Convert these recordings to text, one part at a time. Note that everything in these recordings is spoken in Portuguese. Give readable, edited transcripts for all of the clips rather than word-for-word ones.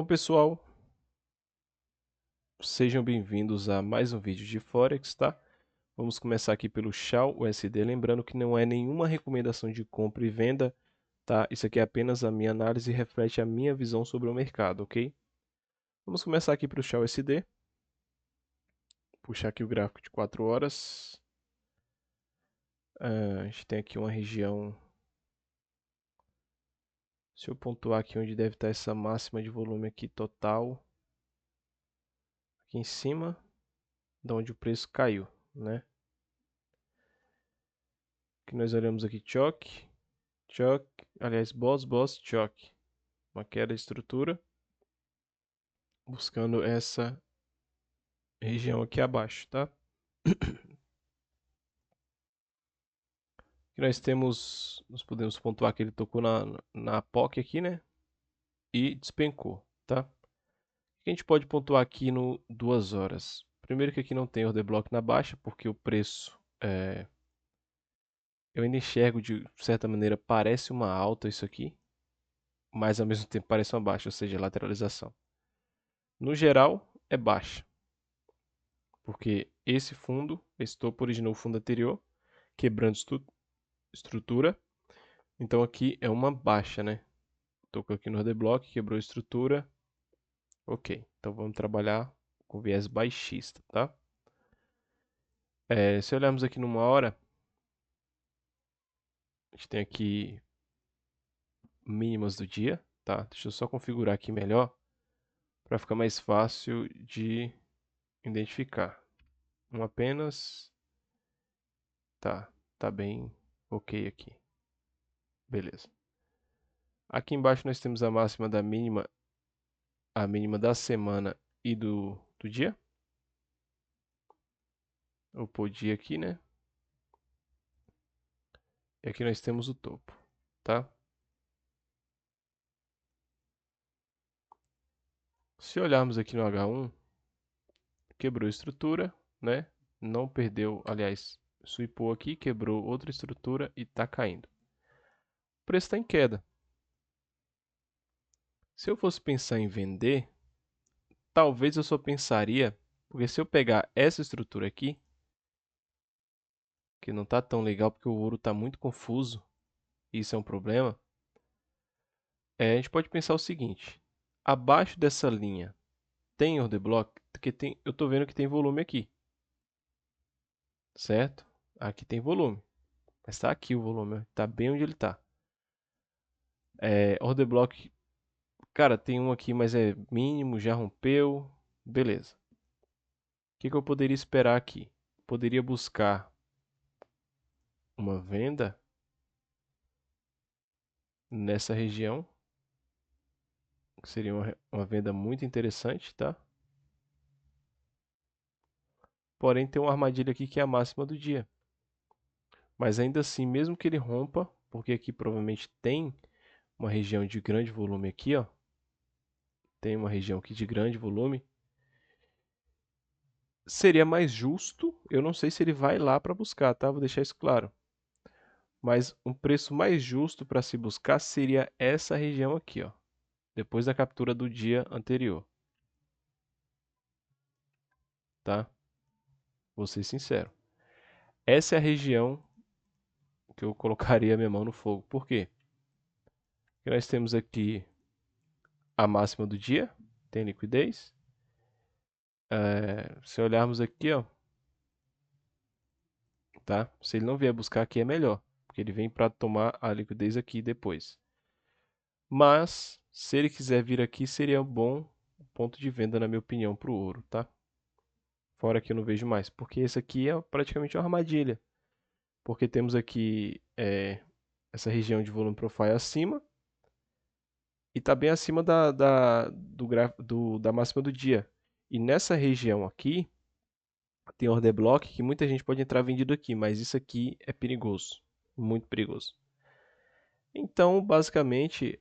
Bom, pessoal, sejam bem-vindos a mais um vídeo de Forex, tá? Vamos começar aqui pelo Shao USD, lembrando que não é nenhuma recomendação de compra e venda, tá? Isso aqui é apenas a minha análise e reflete a minha visão sobre o mercado, ok? Vamos começar aqui para o Shao USD. Puxar aqui o gráfico de 4 horas. A gente tem aqui uma região. Se eu pontuar aqui onde deve estar essa máxima de volume aqui total, aqui em cima, de onde o preço caiu, né? Que nós olhamos aqui choque, aliás, boss, choque. Uma queda de estrutura, buscando essa região aqui abaixo, tá? Aqui nós podemos pontuar que ele tocou na POC aqui, né? E despencou, tá? O que a gente pode pontuar aqui no 2 horas? Primeiro que aqui não tem order block na baixa, porque o preço, eu ainda enxergo de certa maneira, parece uma alta isso aqui, mas ao mesmo tempo parece uma baixa, ou seja, lateralização. No geral, é baixa, porque esse topo originou o fundo anterior, quebrando estrutura. Então aqui é uma baixa, né? Tocou aqui no order block, quebrou a estrutura. Ok, então vamos trabalhar com viés baixista, tá? Se olharmos aqui numa hora, a gente tem aqui mínimas do dia, tá? Deixa eu só configurar aqui melhor para ficar mais fácil de identificar. Um apenas, tá bem ok aqui. Beleza. Aqui embaixo nós temos a máxima da mínima, a mínima da semana e do dia. Vou pôr dia aqui, né? E aqui nós temos o topo, tá? Se olharmos aqui no H1, quebrou a estrutura, né? Não perdeu, aliás, sweepou aqui, quebrou outra estrutura e está caindo. O preço está em queda. Se eu fosse pensar em vender, talvez eu só pensaria, porque se eu pegar essa estrutura aqui, que não está tão legal porque o ouro está muito confuso, e isso é um problema, a gente pode pensar o seguinte: abaixo dessa linha tem order block, porque eu estou vendo que tem volume aqui, certo? Aqui tem volume, mas está aqui o volume, está bem onde ele está. Order block, cara, tem um aqui, mas é mínimo, já rompeu, beleza. O que eu poderia esperar aqui? Poderia buscar uma venda nessa região, que seria uma venda muito interessante, tá? Porém, tem uma armadilha aqui que é a máxima do dia. Mas ainda assim, mesmo que ele rompa, porque aqui provavelmente tem uma região de grande volume aqui, ó. Tem uma região aqui de grande volume. Seria mais justo, eu não sei se ele vai lá para buscar, tá? Vou deixar isso claro. Mas um preço mais justo para se buscar seria essa região aqui, ó, depois da captura do dia anterior, tá? Vou ser sincero. Essa é a região que eu colocaria minha mão no fogo. Por quê? Porque nós temos aqui a máxima do dia, tem liquidez. Se olharmos aqui, ó, tá? Se ele não vier buscar aqui é melhor, porque ele vem para tomar a liquidez aqui depois. Mas se ele quiser vir aqui, seria um bom ponto de venda, na minha opinião, para o ouro, tá? Fora que eu não vejo mais, porque esse aqui é praticamente uma armadilha. Porque temos aqui essa região de volume profile acima e está bem acima da máxima do dia. E nessa região aqui, tem order block que muita gente pode entrar vendido aqui, mas isso aqui é perigoso, muito perigoso. Então, basicamente,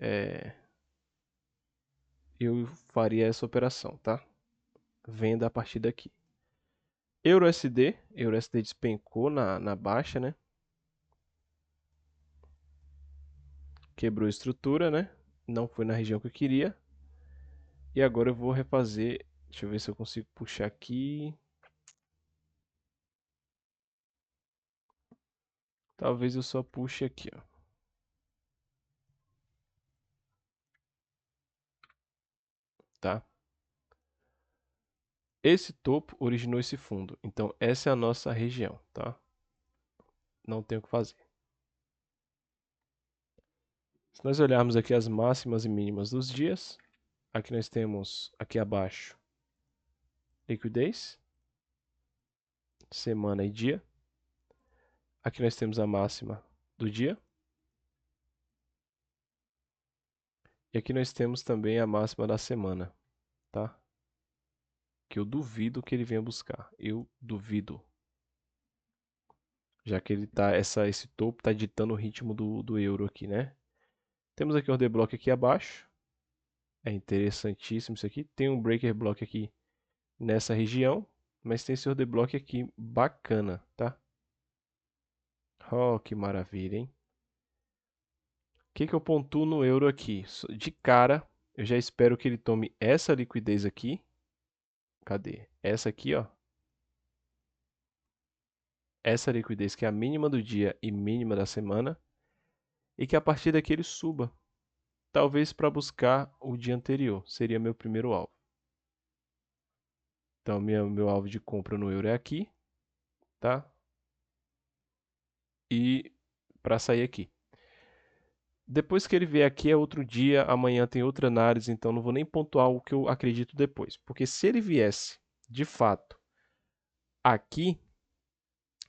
eu faria essa operação, tá? Venda a partir daqui. EURUSD despencou na baixa, né? Quebrou a estrutura, né? Não foi na região que eu queria. E agora eu vou refazer. Deixa eu ver se eu consigo puxar aqui. Talvez eu só puxe aqui, ó. Tá? Esse topo originou esse fundo. Então essa é a nossa região, tá? Não tem o que fazer. Se nós olharmos aqui as máximas e mínimas dos dias, aqui nós temos aqui abaixo liquidez, semana e dia. Aqui nós temos a máxima do dia. E aqui nós temos também a máxima da semana, tá? Que eu duvido que ele venha buscar. Eu duvido. Já que ele tá, esse topo está ditando o ritmo do euro aqui, né? Temos aqui um order block aqui abaixo. É interessantíssimo isso aqui. Tem um breaker block aqui nessa região, mas tem esse order block aqui bacana, tá? Oh, que maravilha, hein? O que que eu pontuo no euro aqui? De cara, eu já espero que ele tome essa liquidez aqui. Cadê? Essa aqui, ó. Essa liquidez que é a mínima do dia e mínima da semana. E que a partir daqui ele suba. Talvez para buscar o dia anterior. Seria meu primeiro alvo. Então, meu alvo de compra no euro é aqui, tá? E para sair aqui. Depois que ele vier aqui é outro dia, amanhã tem outra análise, então não vou nem pontuar o que eu acredito depois. Porque se ele viesse, de fato, aqui,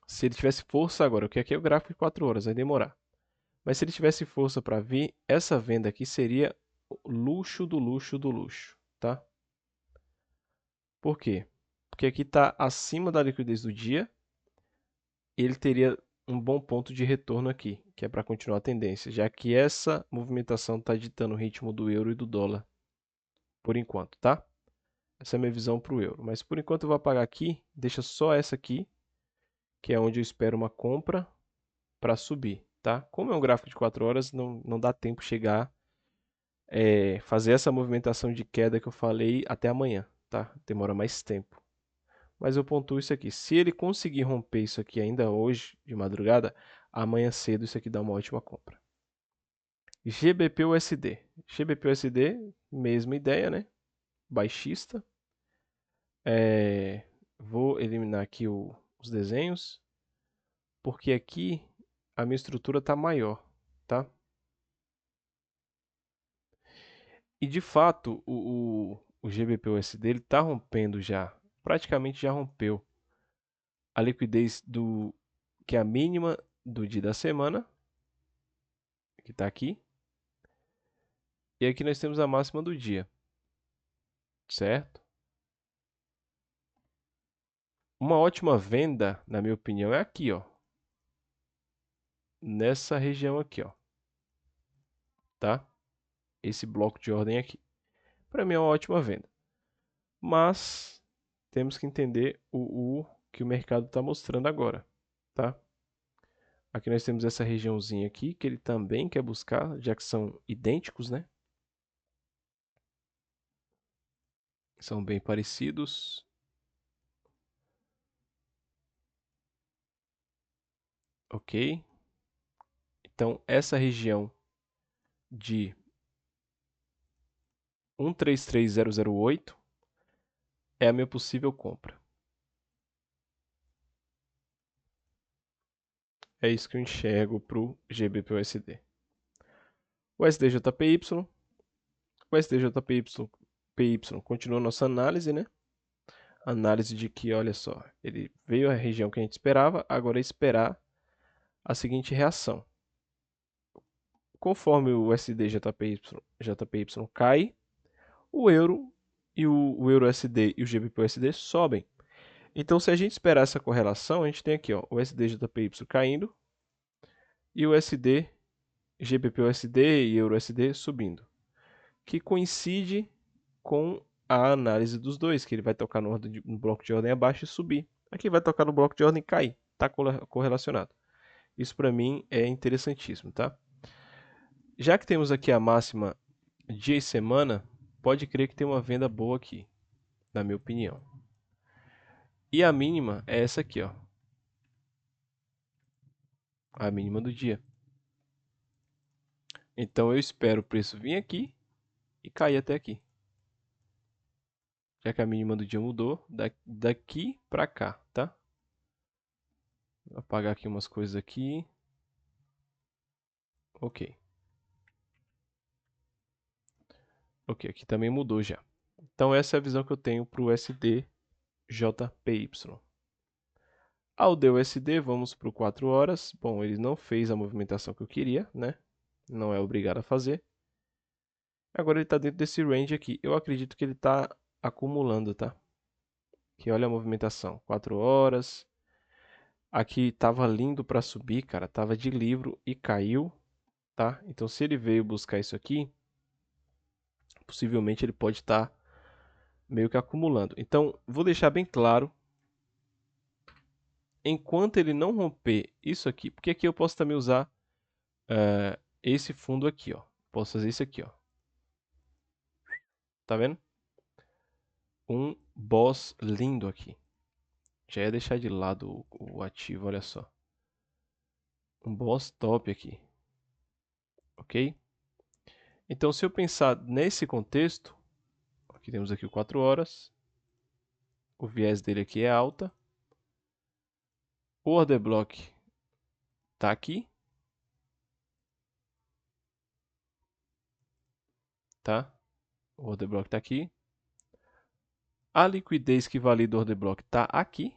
se ele tivesse força agora, porque aqui é o gráfico de 4 horas, vai demorar. Mas se ele tivesse força para vir, essa venda aqui seria luxo do luxo do luxo, tá? Por quê? Porque aqui está acima da liquidez do dia e ele teria um bom ponto de retorno aqui, que é para continuar a tendência, já que essa movimentação está ditando o ritmo do euro e do dólar, por enquanto, tá? Essa é a minha visão para o euro. Mas por enquanto eu vou apagar aqui, deixa só essa aqui, que é onde eu espero uma compra para subir, tá? Como é um gráfico de 4 horas, não dá tempo chegar, fazer essa movimentação de queda que eu falei até amanhã, tá? Demora mais tempo. Mas eu pontuo isso aqui. Se ele conseguir romper isso aqui ainda hoje, de madrugada, amanhã cedo isso aqui dá uma ótima compra. GBP-USD. GBP-USD, mesma ideia, né? Baixista. Vou eliminar aqui os desenhos, porque aqui a minha estrutura está maior, tá? E de fato, o GBP-USD está rompendo já, praticamente já rompeu a liquidez que é a mínima do dia da semana, que está aqui. E aqui nós temos a máxima do dia, certo? Uma ótima venda, na minha opinião, é aqui, ó. Nessa região aqui, ó. Tá? Esse bloco de ordem aqui. Para mim é uma ótima venda. Mas temos que entender o que o mercado está mostrando agora, tá? Aqui nós temos essa regiãozinha aqui, que ele também quer buscar, já que são idênticos, né? São bem parecidos. Ok? Então, essa região de 133008 é a minha possível compra. É isso que eu enxergo para o GBP-USD. O SDJPY. O SDJPY continua a nossa análise, né? Análise de que, olha só, ele veio à região que a gente esperava, agora é esperar a seguinte reação. Conforme o JPY cai, o euro e o euro-USD e o GBP-USD sobem. Então, se a gente esperar essa correlação, a gente tem aqui ó, o SDJPY caindo e o USD, GBP-USD e euro-USD subindo, que coincide com a análise dos dois, que ele vai tocar no bloco de ordem abaixo e subir. Aqui vai tocar no bloco de ordem e cair, está correlacionado. Isso para mim é interessantíssimo, tá? Já que temos aqui a máxima dia e semana, pode crer que tem uma venda boa aqui, na minha opinião. E a mínima é essa aqui, ó. A mínima do dia. Então eu espero o preço vir aqui e cair até aqui. Já que a mínima do dia mudou, daqui para cá, tá? Vou apagar aqui umas coisas aqui. Ok. Ok, aqui também mudou já. Então essa é a visão que eu tenho para o USD JPY. Ao DUSD, vamos para o 4 horas. Bom, ele não fez a movimentação que eu queria, né? Não é obrigado a fazer. Agora ele está dentro desse range aqui. Eu acredito que ele está acumulando, tá? Aqui, olha a movimentação. 4 horas. Aqui estava lindo para subir, cara. Tava de livro e caiu, tá? Então se ele veio buscar isso aqui, possivelmente ele pode estar meio que acumulando. Então, vou deixar bem claro, enquanto ele não romper isso aqui, porque aqui eu posso também usar esse fundo aqui, ó. Posso fazer isso aqui, ó. Tá vendo? Um boss lindo aqui. Já ia deixar de lado o ativo, olha só. Um boss top aqui. Ok? Então, se eu pensar nesse contexto, aqui temos aqui o 4 horas. O viés dele aqui é alta. O order block está aqui. Tá? O order block está aqui. A liquidez que valida o order block está aqui.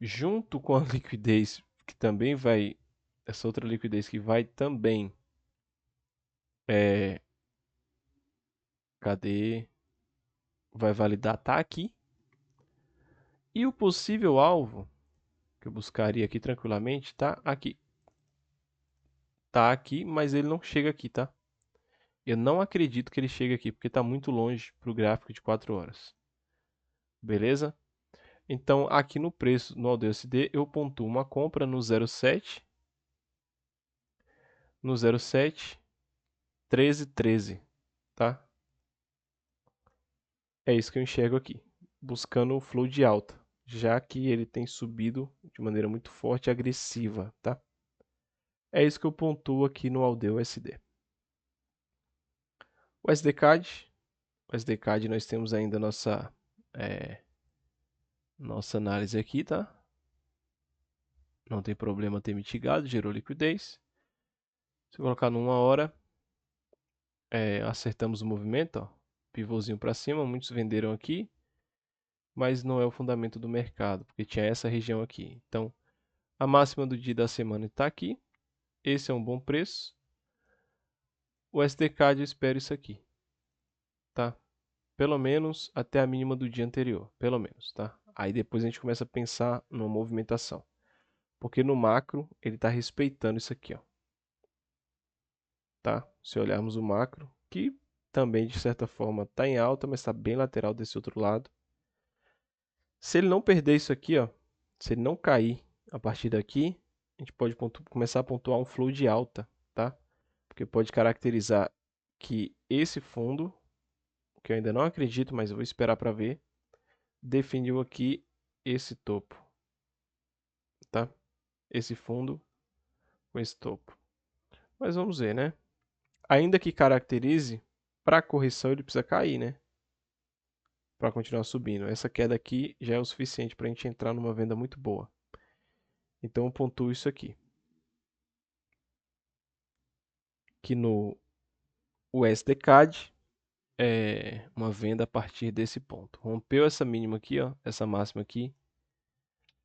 Junto com a liquidez que também vai... Essa outra liquidez que vai também... Cadê? Vai validar, tá aqui. E o possível alvo, que eu buscaria aqui tranquilamente, tá aqui. Tá aqui, mas ele não chega aqui, tá? Eu não acredito que ele chegue aqui, porque está muito longe para o gráfico de 4 horas. Beleza? Então, aqui no preço, no AUD-USD, eu pontuo uma compra no 0,7, no 0,7, 13,13, tá? É isso que eu enxergo aqui, buscando o flow de alta, já que ele tem subido de maneira muito forte e agressiva, tá? É isso que eu pontuo aqui no AUD-USD. O SDCAD, o SDCAD nós temos ainda nossa análise aqui, tá? Não tem problema ter mitigado, gerou liquidez. Se eu colocar numa hora, acertamos o movimento, ó, pivôzinho para cima, muitos venderam aqui, mas não é o fundamento do mercado, porque tinha essa região aqui. Então, a máxima do dia da semana está aqui, esse é um bom preço. O SDCAD eu espero isso aqui, tá? Pelo menos até a mínima do dia anterior, pelo menos, tá? Aí depois a gente começa a pensar numa movimentação, porque no macro ele está respeitando isso aqui, ó. Tá? Se olharmos o macro, que também de certa forma está em alta, mas está bem lateral desse outro lado. Se ele não perder isso aqui, ó, se ele não cair a partir daqui, a gente pode começar a pontuar um flow de alta, tá? Porque pode caracterizar que esse fundo, que eu ainda não acredito, mas eu vou esperar para ver, definiu aqui esse topo, tá? Esse fundo com esse topo. Mas vamos ver, né? Ainda que caracterize, para correção ele precisa cair, né? Para continuar subindo. Essa queda aqui já é o suficiente para a gente entrar numa venda muito boa. Então eu pontuo isso aqui. Que no USDCAD é uma venda a partir desse ponto. Rompeu essa mínima aqui, ó, essa máxima aqui.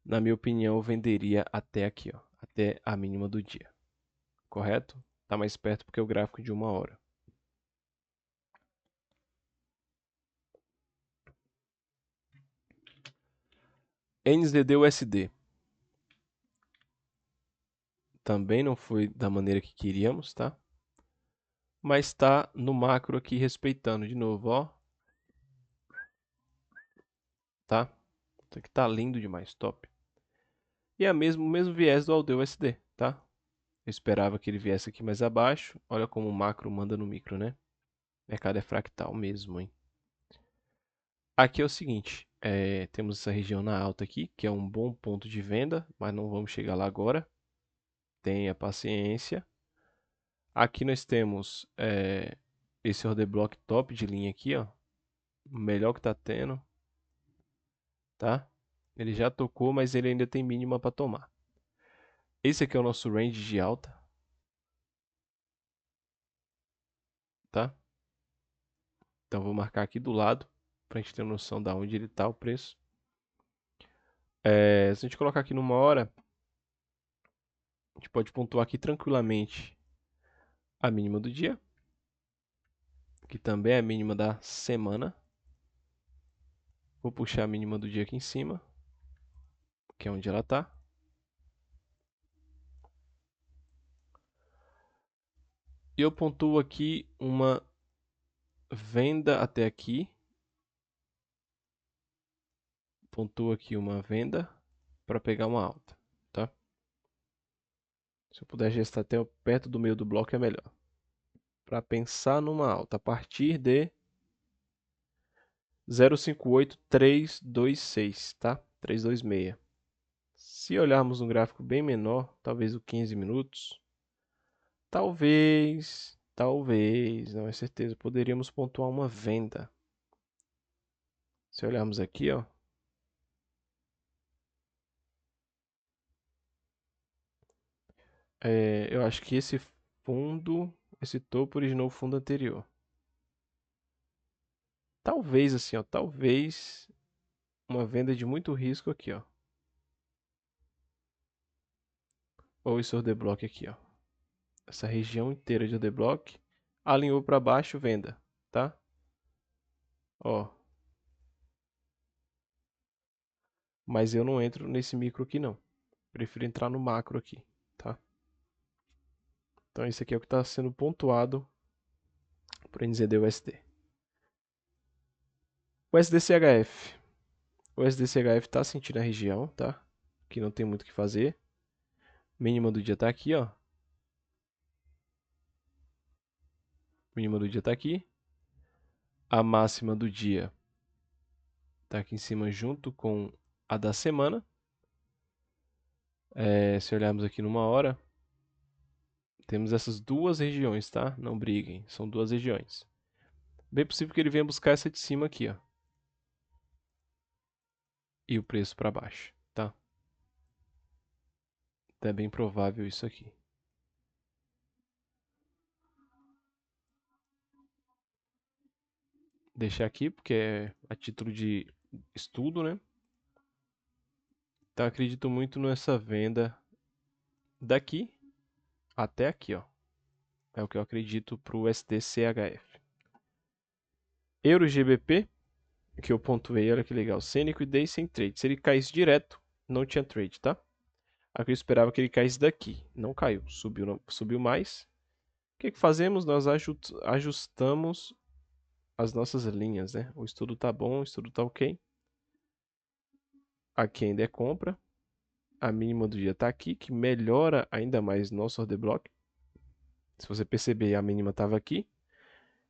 Na minha opinião, eu venderia até aqui, ó, até a mínima do dia. Correto? Tá mais perto porque é o gráfico de uma hora. NZD-USD. Também não foi da maneira que queríamos, tá? Mas está no macro aqui respeitando de novo, ó. Tá? Isso aqui tá lindo demais, top. E é o mesmo viés do AUD-USD, tá? Eu esperava que ele viesse aqui mais abaixo. Olha como o macro manda no micro, né? O mercado é fractal mesmo, hein? Aqui é o seguinte, temos essa região na alta aqui, que é um bom ponto de venda, mas não vamos chegar lá agora. Tenha paciência. Aqui nós temos esse order block top de linha aqui, ó. O melhor que tá tendo, tá? Ele já tocou, mas ele ainda tem mínima para tomar. Esse aqui é o nosso range de alta, tá? Então vou marcar aqui do lado para a gente ter noção de onde ele está o preço. Se a gente colocar aqui numa hora, a gente pode pontuar aqui tranquilamente a mínima do dia, que também é a mínima da semana. Vou puxar a mínima do dia aqui em cima, que é onde ela está. E eu pontuo aqui uma venda até aqui. Pontuo aqui uma venda para pegar uma alta, tá? Se eu puder gestar até perto do meio do bloco é melhor. Para pensar numa alta a partir de 0,58326, tá? 326. Se olharmos um gráfico bem menor, talvez o 15 minutos, talvez, não é certeza, poderíamos pontuar uma venda. Se olharmos aqui, ó, eu acho que esse topo originou o fundo anterior. Talvez assim, ó, talvez uma venda de muito risco aqui, ó. Ou esse order block aqui, ó. Essa região inteira de order block alinhou para baixo, venda, tá? Ó. Mas eu não entro nesse micro aqui não. Prefiro entrar no macro aqui, tá? Então esse aqui é o que está sendo pontuado para NZD-USD. O SDCHF. O SDCHF está sentindo a região, tá? Que não tem muito o que fazer. Mínima do dia está aqui, ó. Mínima do dia está aqui. A máxima do dia está aqui em cima junto com a da semana. Se olharmos aqui numa hora, temos essas duas regiões, tá? Não briguem, são duas regiões. Bem possível que ele venha buscar essa de cima aqui, ó. E o preço para baixo, tá? É bem provável isso aqui. Deixar aqui porque é a título de estudo, né? Então acredito muito nessa venda daqui até aqui, ó. É o que eu acredito para o SDCHF. Euro GBP, que eu pontuei, olha que legal. Sem liquidez, sem trade. Se ele caísse direto, não tinha trade, tá? Aqui eu esperava que ele caísse daqui. Não caiu, subiu mais. O que fazemos? Nós ajustamos as nossas linhas, né? O estudo tá bom, o estudo tá ok. Aqui ainda é compra. A mínima do dia está aqui, que melhora ainda mais nosso order block. Se você perceber, a mínima estava aqui.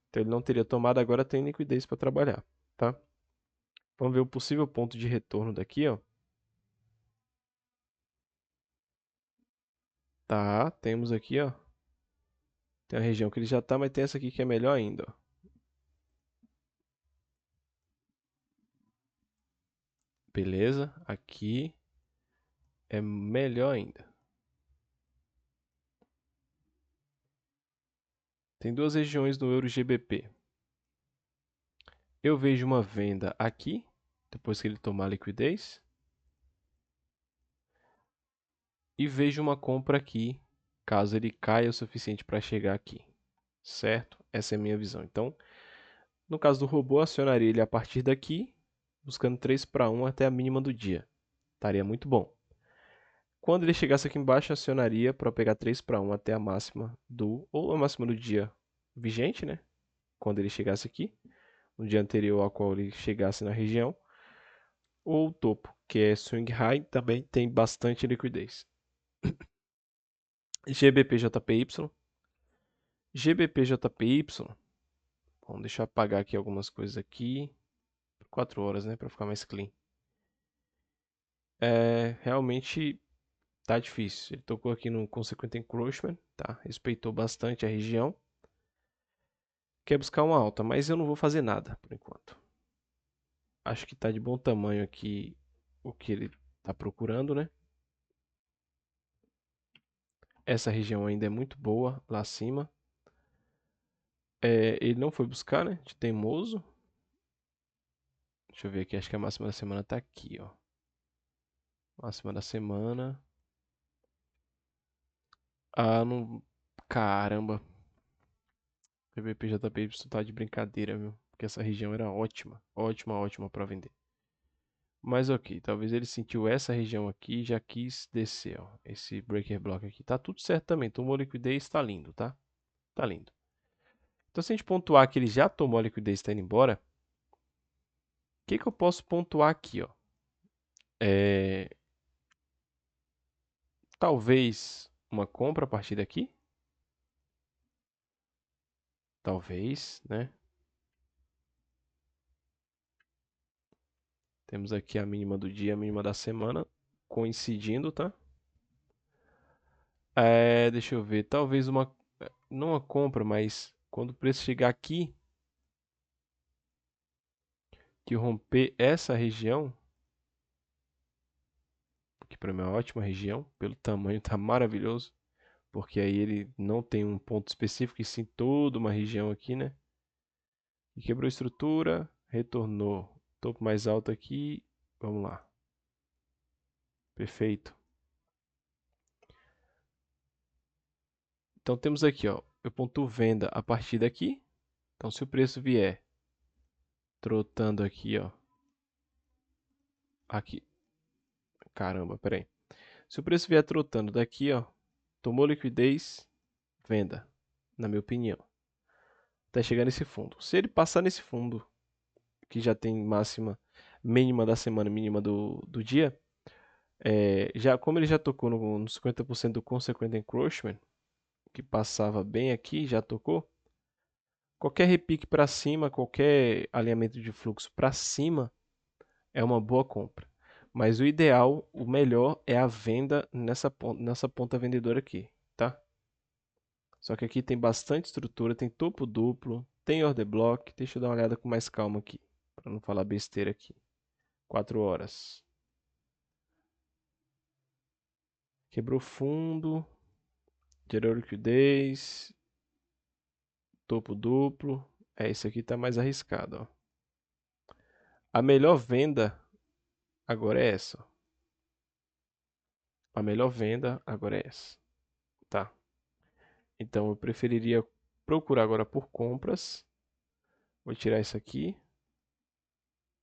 Então ele não teria tomado, agora tem liquidez para trabalhar, tá? Vamos ver o possível ponto de retorno daqui, ó. Tá, temos aqui, ó. Tem a região que ele já tá, mas tem essa aqui que é melhor ainda, ó. Beleza, aqui é melhor ainda. Tem duas regiões no Euro GBP. Eu vejo uma venda aqui, depois que ele tomar a liquidez. E vejo uma compra aqui, caso ele caia o suficiente para chegar aqui. Certo? Essa é a minha visão. Então, no caso do robô, acionaria ele a partir daqui, buscando 3 para 1 até a mínima do dia. Estaria muito bom. Quando ele chegasse aqui embaixo, acionaria para pegar 3 para 1 até a máxima ou a máxima do dia vigente, né? Quando ele chegasse aqui, no dia anterior ao qual ele chegasse na região, ou o topo, que é swing high, também tem bastante liquidez. GBPJPY. GBPJPY. Bom, deixa eu apagar aqui algumas coisas aqui. 4 horas, né? Para ficar mais clean. Realmente tá difícil. Ele tocou aqui no Consequent Encroachment, tá? Respeitou bastante a região. Quer buscar uma alta, mas eu não vou fazer nada por enquanto. Acho que tá de bom tamanho aqui o que ele tá procurando, né? Essa região ainda é muito boa lá acima. Ele não foi buscar, né? De teimoso. Deixa eu ver aqui, acho que a máxima da semana tá aqui, ó. Máxima da semana. Ah, não. Caramba. PVPJPY tá de brincadeira, viu? Porque essa região era ótima. Ótima, ótima pra vender. Mas ok, talvez ele sentiu essa região aqui e já quis descer, ó. Esse breaker block aqui. Tá tudo certo também. Tomou liquidez, tá lindo, tá? Tá lindo. Então se a gente pontuar que ele já tomou a liquidez e tá indo embora, o que que eu posso pontuar aqui, ó? Talvez uma compra a partir daqui? Talvez, né? Temos aqui a mínima do dia, a mínima da semana, coincidindo, tá? Deixa eu ver, talvez não uma compra, mas quando o preço chegar aqui, que romper essa região, que para mim é uma ótima região, pelo tamanho tá maravilhoso, porque aí ele não tem um ponto específico, e sim toda uma região aqui, né? E quebrou a estrutura, retornou. Topo mais alto aqui, vamos lá. Perfeito. Então temos aqui, ó, eu pontuo venda a partir daqui. Então se o preço vier trotando aqui, ó, aqui, caramba, peraí. Se o preço vier trotando daqui, ó, tomou liquidez, venda, na minha opinião. Até chegar nesse fundo. Se ele passar nesse fundo, que já tem máxima, mínima da semana, mínima do dia, já como ele já tocou no 50% do Consequent Encroachment, que passava bem aqui, já tocou. Qualquer repique para cima, qualquer alinhamento de fluxo para cima é uma boa compra. Mas o ideal, o melhor é a venda nessa ponta vendedora aqui, tá? Só que aqui tem bastante estrutura, tem topo duplo, tem order block. Deixa eu dar uma olhada com mais calma aqui, para não falar besteira aqui. 4 horas. Quebrou fundo, gerou liquidez, topo duplo. Esse aqui tá mais arriscado, ó. A melhor venda agora é essa. A melhor venda agora é essa, tá? Então eu preferiria procurar agora por compras. Vou tirar isso aqui,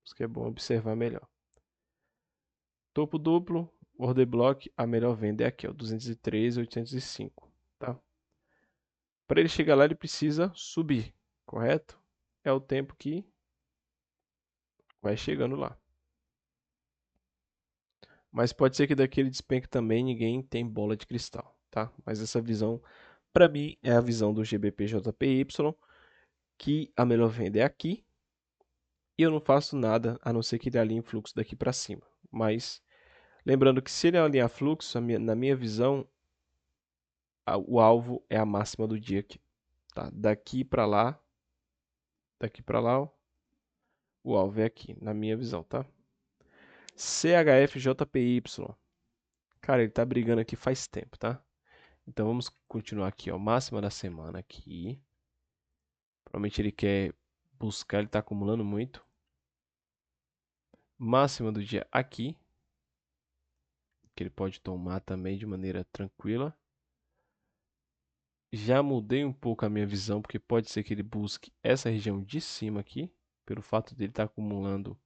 isso que é bom observar melhor. Topo duplo, order block, a melhor venda é aqui, ó, 213,805, tá? Para ele chegar lá, ele precisa subir, correto? É o tempo que vai chegando lá. Mas pode ser que daquele despenque também ninguém tem bola de cristal, tá? Mas essa visão, para mim, é a visão do GBPJPY, que a melhor venda é aqui, e eu não faço nada a não ser que ele alinhe o fluxo daqui para cima. Mas lembrando que se ele alinhar fluxo, na minha visão, o alvo é a máxima do dia aqui, tá? Daqui para lá, ó, o alvo é aqui, na minha visão, tá? CHFJPY. Cara, ele tá brigando aqui faz tempo, tá? Então vamos continuar aqui, ó, máxima da semana aqui. Provavelmente ele quer buscar, ele tá acumulando muito. Máxima do dia aqui, que ele pode tomar também de maneira tranquila. Já mudei um pouco a minha visão, porque pode ser que ele busque essa região de cima aqui, pelo fato dele estar acumulando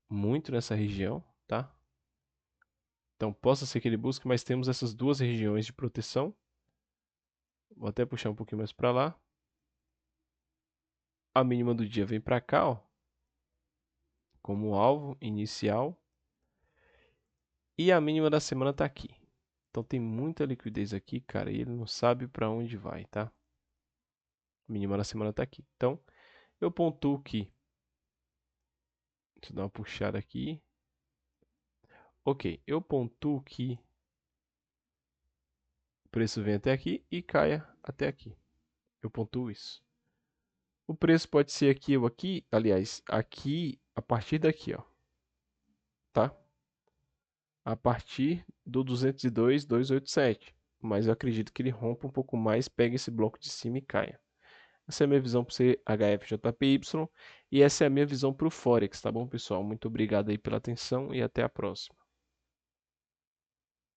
muito nessa região, tá? Então possa ser que ele busque, mas temos essas duas regiões de proteção. Vou até puxar um pouquinho mais para lá. A mínima do dia vem para cá, ó, como alvo inicial. E a mínima da semana está aqui. Então tem muita liquidez aqui, cara, e ele não sabe para onde vai, tá? Mínima na semana tá aqui. Então, eu pontuo que... Deixa eu dar uma puxada aqui. Ok, eu pontuo que o preço venha até aqui e caia até aqui. Eu pontuo isso. O preço pode ser aqui ou aqui, aliás, aqui, a partir daqui, ó, tá? A partir do 202,287. Mas eu acredito que ele rompa um pouco mais, pegue esse bloco de cima e caia. Essa é a minha visão para o CHFJPY e essa é a minha visão para o Forex, tá bom, pessoal? Muito obrigado aí pela atenção e até a próxima.